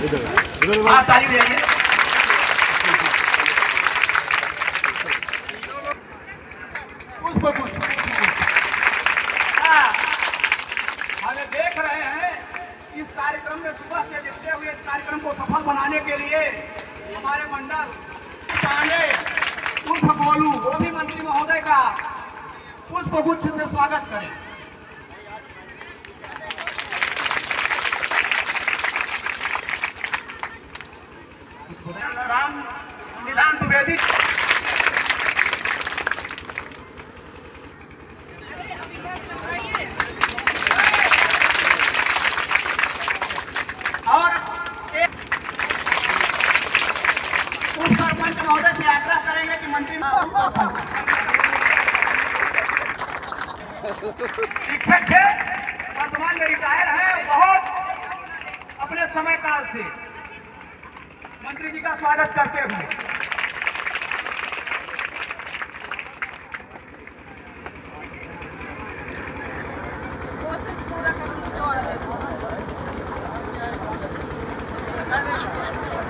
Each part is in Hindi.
आप ताली देंगे। हमें देख रहे हैं इस कार्यक्रम में सुबह से देखते हुए इस कार्यक्रम को सफल बनाने के लिए हमारे मंडल पांडे उर्फ गोलू, वो भी मंत्री महोदय का पुष्पगुच्छ से स्वागत करें। राम निदान द्विवेदी और उप सरपंच महोदय से आग्रह करेंगे कि मंत्री शिक्षक थे, वर्तमान में रिटायर है, बहुत अपने समय काल से मंत्री जी का स्वागत करते हुए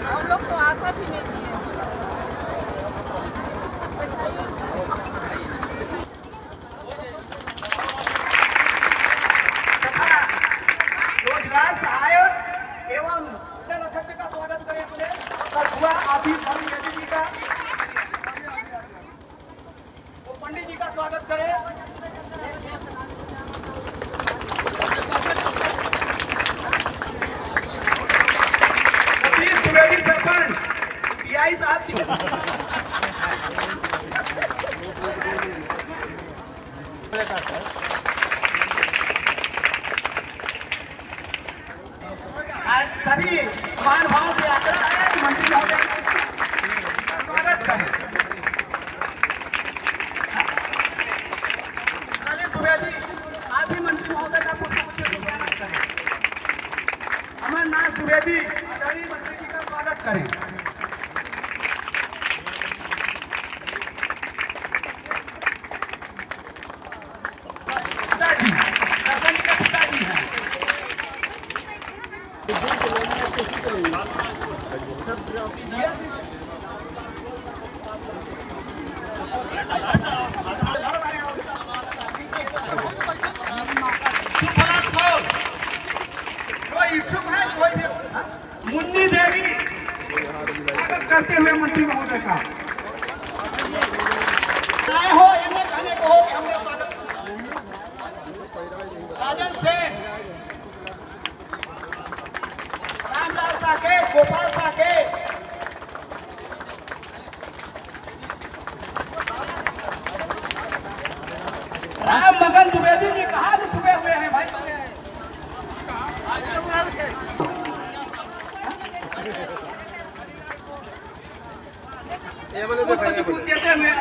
हम लोग तो आपा भी नहीं दिए। रोजगार सहायक एवं अध्यक्ष का स्वागत करें बोले हुआ आप ही जी का, तो पंडित जी का स्वागत करें। सरपंच पीआई साहब जी आज सभी मान भाव से आग्रह है मंत्री महोदय का स्वागत करें। रवि द्विवेदी आप भी मंत्री महोदय का पुष्पगुच्छ से स्वागत करें। अमरनाथ द्विवेदी सभी मंत्री जी का स्वागत करें। पिताजी सरपंच के पिताजी हैं। कोई इच्छुक है, कोई मुन्नी देवी स्वागत करते हुए मंत्री महोदय का आए हो, इन्हें कहने को हो कि हमने स्वागत राजन से रामलाल साकेत, गोपाल साकेत, राम मगन द्विवेदी जी कहाँ से छुपे हुए हैं भाई? देते हुए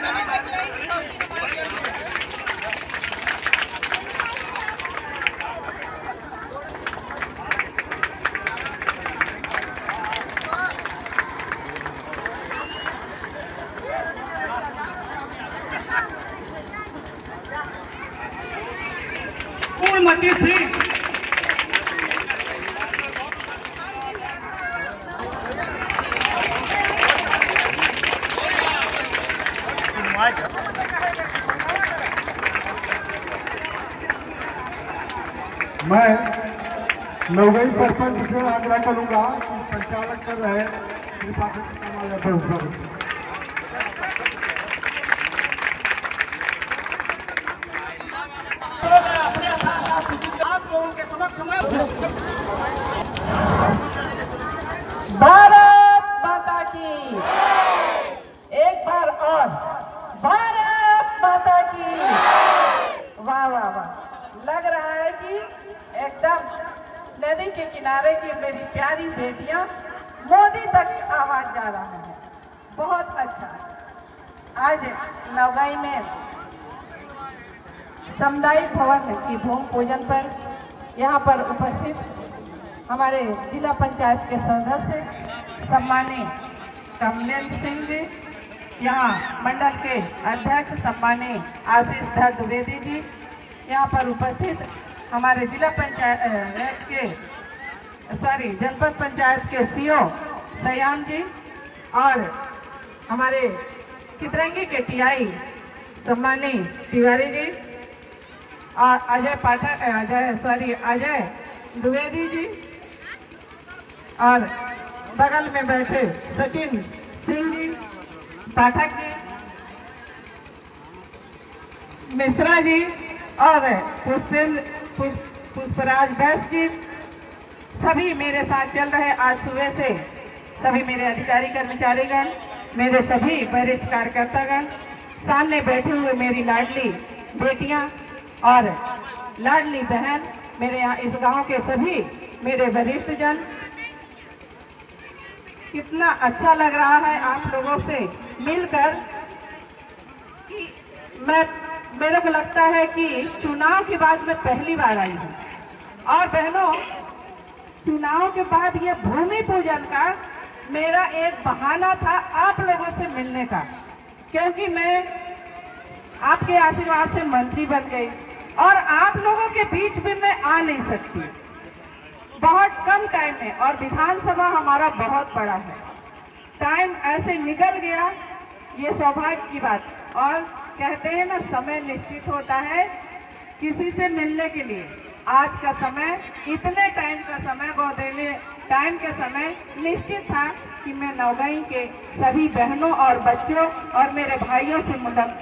पूर्णमती सिंह मैं नवगई सरपंच से आग्रह करूंगा कि संचालक कर रहे कृपा से आप लोगों के समक्ष भारत माता की एक बार और भारत माता की। वाह वाह वाह, लग रहा है कि एकदम नदी के किनारे की मेरी प्यारी बेटियां मोदी तक आवाज जा रहा है। बहुत अच्छा। आज नवगाई में सामुदायिक भवन की भूमि पूजन पर यहाँ पर उपस्थित हमारे जिला पंचायत के सदस्य सम्मानीय कमलेंद्र सिंह जी, यहाँ मंडल के अध्यक्ष सम्मानीय आशीष धर द्विवेदी जी, यहाँ पर उपस्थित हमारे जिला पंचायत के जनपद पंचायत के सीओ सयाम जी और हमारे चितरंगी के टीआई सम्मानी तिवारी जी और अजय द्विवेदी जी और बगल में बैठे सचिन सिंह जी, पाठक जी, मिश्रा जी और पुष्पराज बैस जी, सभी मेरे साथ चल रहे आज सुबह से सभी मेरे अधिकारी कर्मचारीगण, मेरे सभी वरिष्ठ कार्यकर्तागण, सामने बैठे हुए मेरी लाडली बेटियां और लाडली बहन, मेरे यहाँ इस गांव के सभी मेरे वरिष्ठ जन, कितना अच्छा लग रहा है आप लोगों से मिलकर कि मेरे को लगता है कि चुनाव के बाद मैं पहली बार आई हूँ। और बहनों, चुनाव के बाद ये भूमि पूजन का मेरा एक बहाना था आप लोगों से मिलने का, क्योंकि मैं आपके आशीर्वाद से मंत्री बन गई और आप लोगों के बीच में मैं आ नहीं सकती बहुत कम टाइम में, और विधानसभा हमारा बहुत बड़ा है, टाइम ऐसे निकल गया, ये सौभाग्य की बात। और कहते हैं ना, समय निश्चित होता है किसी से मिलने के लिए। आज का समय, इतने टाइम का समय गोदेले टाइम के समय निश्चित था कि मैं नौगाई के सभी बहनों और बच्चों और मेरे भाइयों से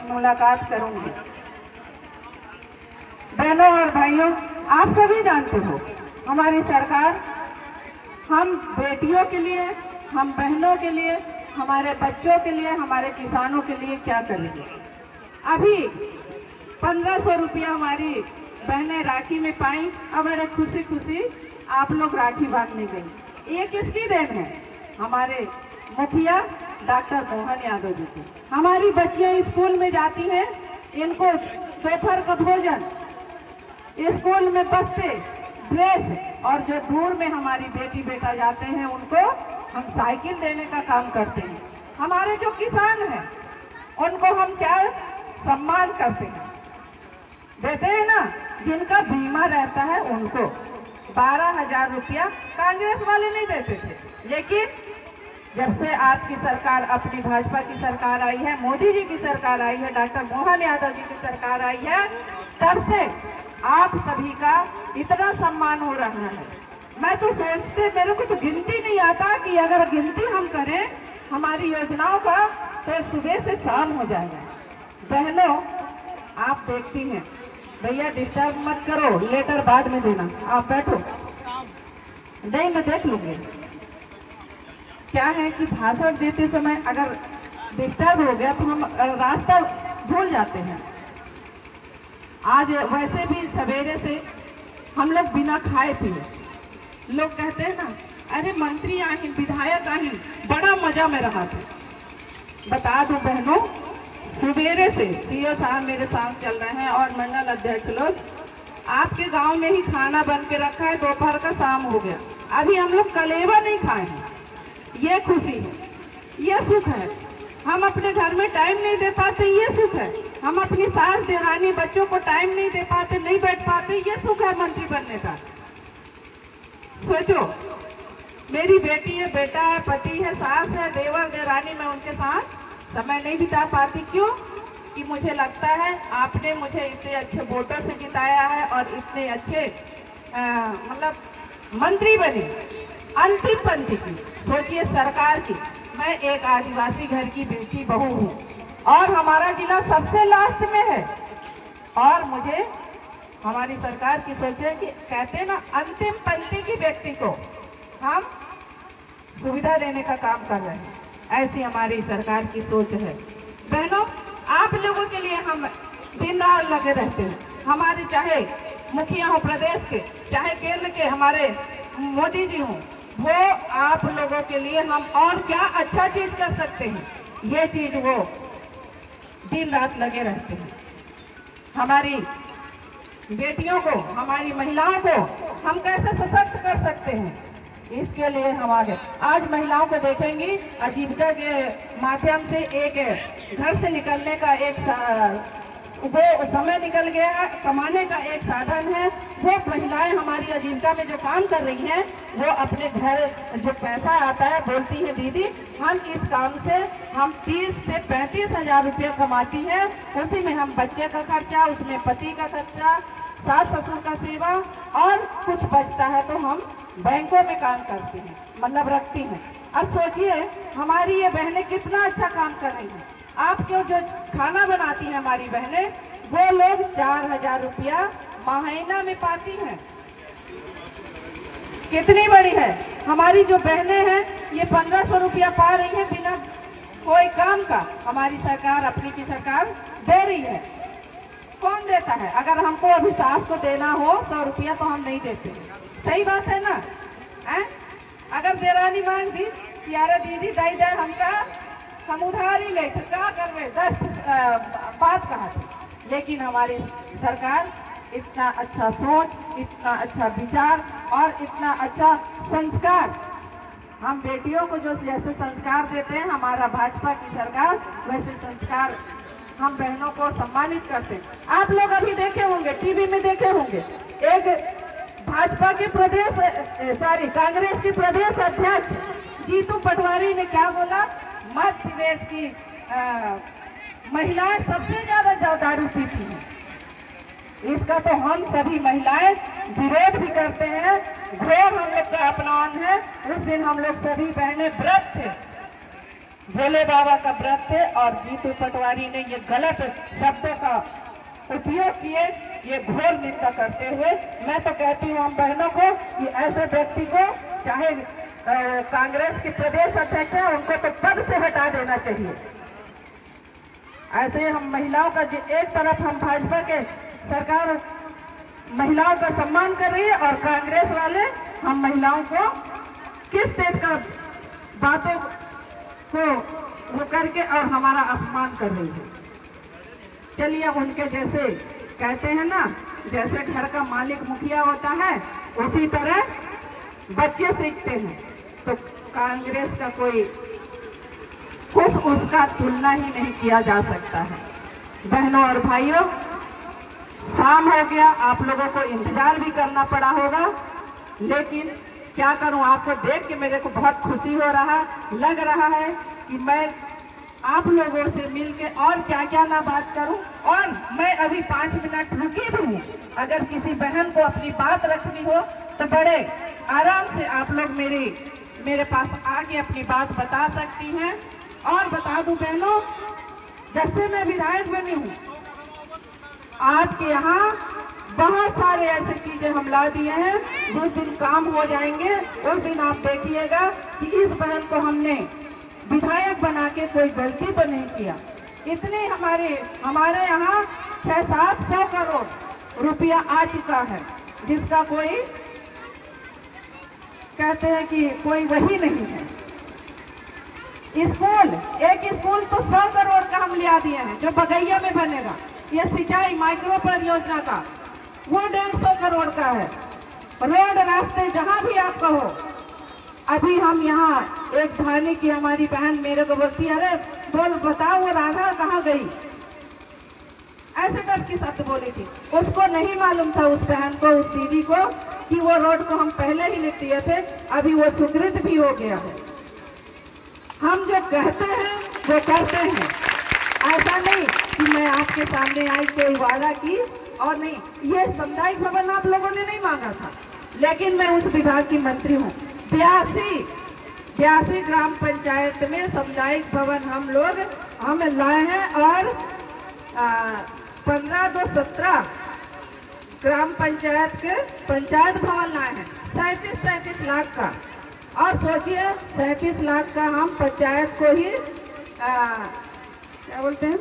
मुलाकात करूंगी। बहनों और भाइयों, आप सभी जानते हो हमारी सरकार हम बेटियों के लिए, हम बहनों के लिए, हमारे बच्चों के लिए, हमारे किसानों के लिए क्या करेगी। अभी 1500 रुपया हमारी बहनें राखी में पाई, अब मेरे खुशी खुशी आप लोग राखी बांधने गई। ये किसकी देन है? हमारे मुखिया डॉक्टर मोहन यादव जी की। हमारी बच्चियां स्कूल में जाती हैं, इनको दोपहर का भोजन, स्कूल में बस्ते, ड्रेस, और जो दूर में हमारी बेटी बेटा जाते हैं उनको हम साइकिल देने का काम करते हैं। हमारे जो किसान हैं उनको हम क्या सम्मान करते हैं, देते हैं ना, जिनका बीमा रहता है उनको 12,000 रुपया कांग्रेस वाले नहीं देते थे, लेकिन जब से आपकी सरकार, अपनी भाजपा की सरकार आई है, मोदी जी की सरकार आई है, डॉक्टर मोहन यादव जी की सरकार आई है, तब से आप सभी का इतना सम्मान हो रहा है। मैं तो सोचते, मेरे को तो गिनती नहीं आता कि अगर गिनती हम करें हमारी योजनाओं का तो सुबह से शाम हो जाएगा। बहनों, आप देखती हैं, भैया डिस्टर्ब मत करो, लेटर बाद में देना, आप बैठो। नहीं, मैं देख लूंगी। क्या है कि भाषण देते समय अगर डिस्टर्ब हो गया तो हम रास्ता भूल जाते हैं। आज वैसे भी सवेरे से हम लोग बिना खाए पिए, लोग कहते हैं ना, अरे मंत्री आई, विधायक आई, बड़ा मजा में रहा था। बता दो बहनों, सवेरे से सीओ साहब मेरे साथ चल रहे हैं और मंडल अध्यक्ष लोग, आपके गांव में ही खाना बन के रखा है, दोपहर का शाम हो गया, अभी हम लोग कलेवा नहीं खाए हैं। ये खुशी है, ये सुख है। हम अपने घर में टाइम नहीं दे पाते, ये सुख है। हम अपनी सास देहानी बच्चों को टाइम नहीं दे पाते, नहीं बैठ पाते, ये सुख है मंत्री बनने का। सोचो, मेरी बेटी है, बेटा है, पति है, सास है, देवर देरानी, मैं उनके साथ समय नहीं बिता पाती। क्यों? कि मुझे लगता है आपने मुझे इतने अच्छे वोटर से जिताया है और इतने अच्छे मतलब मंत्री बनी, अंतिम पंक्ति की। सोचिए, सरकार की, मैं एक आदिवासी घर की बेटी बहू हूँ और हमारा जिला सबसे लास्ट में है, और मुझे हमारी सरकार की सोच है कि कहते हैं ना, अंतिम पंक्ति की व्यक्ति को हम सुविधा देने का काम कर रहे हैं। ऐसी हमारी सरकार की सोच है। बहनों, आप लोगों के लिए हम दिन रात लगे रहते हैं। हमारे चाहे मुखिया हो प्रदेश के, चाहे केंद्र के हमारे मोदी जी हों, वो आप लोगों के लिए हम और क्या अच्छा चीज कर सकते हैं, ये चीज वो दिन रात लगे रहते हैं। हमारी बेटियों को, हमारी महिलाओं को हम कैसे सशक्त कर सकते हैं, इसके लिए हम आगे। आज महिलाओं को देखेंगी, आजीविका के माध्यम से एक घर से निकलने का एक वो समय निकल गया, कमाने का एक साधन है। वो महिलाएं हमारी आजीविका में जो काम कर रही हैं, वो अपने घर जो पैसा आता है बोलती हैं दीदी हम इस काम से हम 30 से 35 हजार रुपया कमाती हैं, उसी में हम बच्चे का खर्चा, उसमें पति का खर्चा, सास ससुर का सेवा और कुछ बचता है तो हम बैंकों में काम करते हैं, मतलब रखती हैं। अब सोचिए हमारी ये बहनें कितना अच्छा काम कर रही हैं। आपके जो खाना बनाती हैं हमारी बहनें, वो लोग 4000 रुपया महीना में पाती हैं। कितनी बड़ी है हमारी जो बहनें हैं, ये 1500 रुपया पा रही हैं बिना कोई काम का। हमारी सरकार, अपनी की सरकार दे रही है। कौन देता है? अगर हमको अभी सास को देना हो 100 रुपया तो हम नहीं देते। सही बात है ना? अगर देरानी मांग दी कि अरे दीदी दई दे हमका, हम उधार ही ले थे, क्या कर रहे 10 बात कहा थी। लेकिन हमारी सरकार इतना अच्छा सोच, इतना अच्छा विचार और इतना अच्छा संस्कार, हम बेटियों को जो जैसे संस्कार देते हैं हमारा भाजपा की सरकार, वैसे संस्कार हम बहनों को सम्मानित करते हैं। आप लोग अभी देखे होंगे, टीवी में देखे होंगे, एक भाजपा के कांग्रेस के प्रदेश अध्यक्ष जीतू पटवारी ने क्या बोला, मध्य प्रदेश की महिलाएं सबसे ज्यादा दारू पीती हैं। इसका तो हम सभी महिलाएं विरोध भी करते हैं, घोर हम लोग का अपमान है। उस दिन हम लोग सभी बहनें व्रत थे, भोले बाबा का व्रत थे और जीतू पटवारी ने ये गलत शब्दों का उपयोग किए, ये घोर निंदा करते हुए मैं तो कहती हूँ हम बहनों को कि ऐसे व्यक्ति को, चाहे कांग्रेस के प्रदेश अध्यक्ष है, उनको तो पद से हटा देना चाहिए। ऐसे हम महिलाओं का एक तरफ हम भाजपा के सरकार महिलाओं का सम्मान कर रही है और कांग्रेस वाले हम महिलाओं को किस देश का बातों को वो करके और हमारा अपमान कर रही है। चलिए उनके जैसे कहते हैं ना, जैसे घर का मालिक मुखिया होता है उसी तरह बच्चे सीखते हैं। तो कांग्रेस का कोई कुछ उसका तुलना ही नहीं किया जा सकता है। बहनों और भाइयों, शाम हो गया, आप लोगों को इंतजार भी करना पड़ा होगा, लेकिन क्या करूं, आपको देख के मेरे को बहुत खुशी हो रहा लग रहा है कि मैं आप लोगों से मिलके और क्या क्या ना बात करूं। और मैं अभी 5 मिनट रुकी भी हूँ, अगर किसी बहन को अपनी बात रखनी हो तो बड़े आराम से आप लोग मेरे पास आके अपनी बात बता सकती हैं। और बता दूं बहनों, जब से मैं विधायक बनी हूँ आपके यहाँ बहुत सारे ऐसे चीजें हम ला दिए हैं। जिस दिन काम हो जाएंगे उस दिन आप देखिएगा कि इस बहन को हमने विधायक बना के कोई गलती तो नहीं किया। इतने हमारे यहाँ 600-700 करोड़ रुपया आ चुका है, जिसका कोई कहते हैं कि कोई वही नहीं है। एक स्कूल तो 100 करोड़ का हम लिया दिए हैं जो बगैया में बनेगा। ये सिंचाई माइक्रो परियोजना का वो 150 करोड़ का है। रोड रास्ते जहाँ भी आप कहो, अभी हम यहाँ एक धानी की हमारी बहन मेरे को बोलती है, अरे बोल बताओ वो राधा कहाँ गई, ऐसे करके शब्द बोली थी। उसको नहीं मालूम था, उस बहन को, उस दीदी को, कि वो रोड को हम पहले ही लिख दिए थे, अभी वो स्वीकृत भी हो गया है। हम जो कहते हैं वो करते हैं। ऐसा नहीं कि मैं आपके सामने आई कोई वादा की और नहीं। ये सामुदायिक भवन आप लोगों ने नहीं मांगा था, लेकिन मैं उस विभाग की मंत्री हूँ। 82 ग्राम पंचायत में सामुदायिक भवन हम लाए हैं और 15-17 ग्राम पंचायत के पंचायत भवन लाए हैं 37 लाख का। और सोचिए 37 लाख का हम पंचायत को ही क्या बोलते हैं,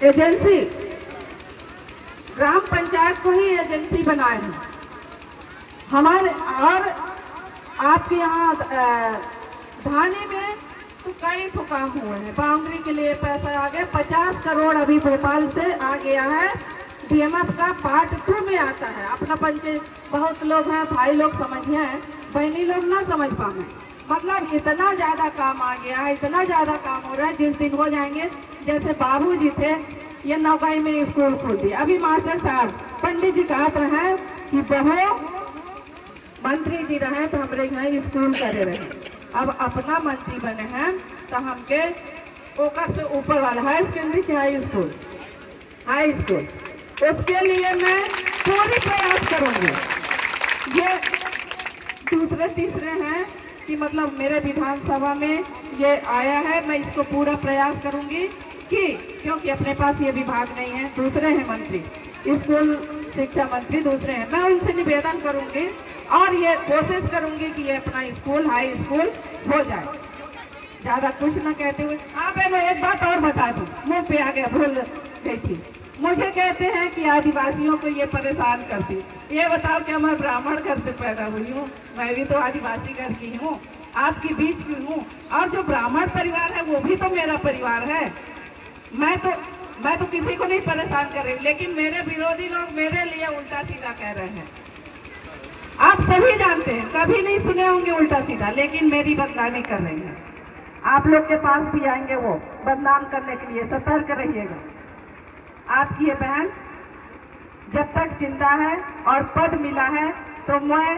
एजेंसी, ग्राम पंचायत को ही एजेंसी बनाए हैं हमारे। और आपके यहाँ धाने में तो कई तो काम हुए हैं, बाउंड्री के लिए पैसा आ गया, 50 करोड़ अभी भोपाल से आ गया है। डीएमएफ का पार्ट 2 में आता है। अपना पंचायत बहुत लोग हैं, भाई लोग समझिए, बहनी लोग ना समझ पाए। मतलब इतना ज़्यादा काम आ गया है, इतना ज़्यादा काम हो रहा है, जिस दिन हो जाएंगे, जैसे बाबूजी थे ये नौकाई में स्कूल खोल दिया। अभी मास्टर साहब पंडित जी कहत रहे कि बहो मंत्री जी रहे तो हमारे यहाँ स्कूल करे रहे, अब अपना मंत्री बने हैं तो हमके ओकर से ऊपर वाला हाई सेकेंडरी के हाई स्कूल उसके लिए मैं पूरी प्रयास करूंगी। ये दूसरे तीसरे हैं कि मतलब मेरे विधानसभा में ये आया है, मैं इसको पूरा प्रयास करूंगी कि क्योंकि अपने पास ये विभाग नहीं है, दूसरे हैं मंत्री, स्कूल शिक्षा मंत्री दूसरे हैं, मैं उनसे निवेदन करूंगी और ये कोशिश करूंगी कि ये अपना स्कूल हाई स्कूल हो जाए। ज्यादा कुछ न कहते हुए आप मैं एक बात और बता दूं, मुंह पे आ गया, भूल गई थी। मुझे कहते हैं कि आदिवासियों को ये परेशान करती। ये बताओ क्या मैं ब्राह्मण घर से पैदा हुई हूँ? मैं भी तो आदिवासी घर की हूँ, आपके बीच की हूँ, और जो ब्राह्मण परिवार है वो भी तो मेरा परिवार है। मैं तो किसी को नहीं परेशान कर रही, लेकिन मेरे विरोधी लोग मेरे लिए उल्टा सीधा कह रहे हैं। आप सभी जानते हैं, कभी नहीं सुने होंगे उल्टा सीधा, लेकिन मेरी बदनामी कर रही है। आप लोग के पास भी आएंगे वो बदनाम करने के लिए, सतर्क रहिएगा। आपकी ये बहन जब तक जिंदा है और पद मिला है तो मैं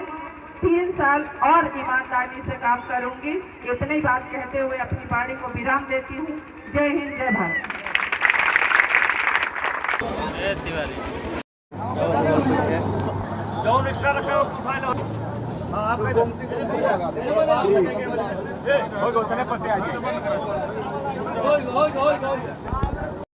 3 साल और ईमानदारी से काम करूंगी। इतनी बात कहते हुए अपनी वाणी को विराम देती हूँ। जय हिंद, जय भारत। आप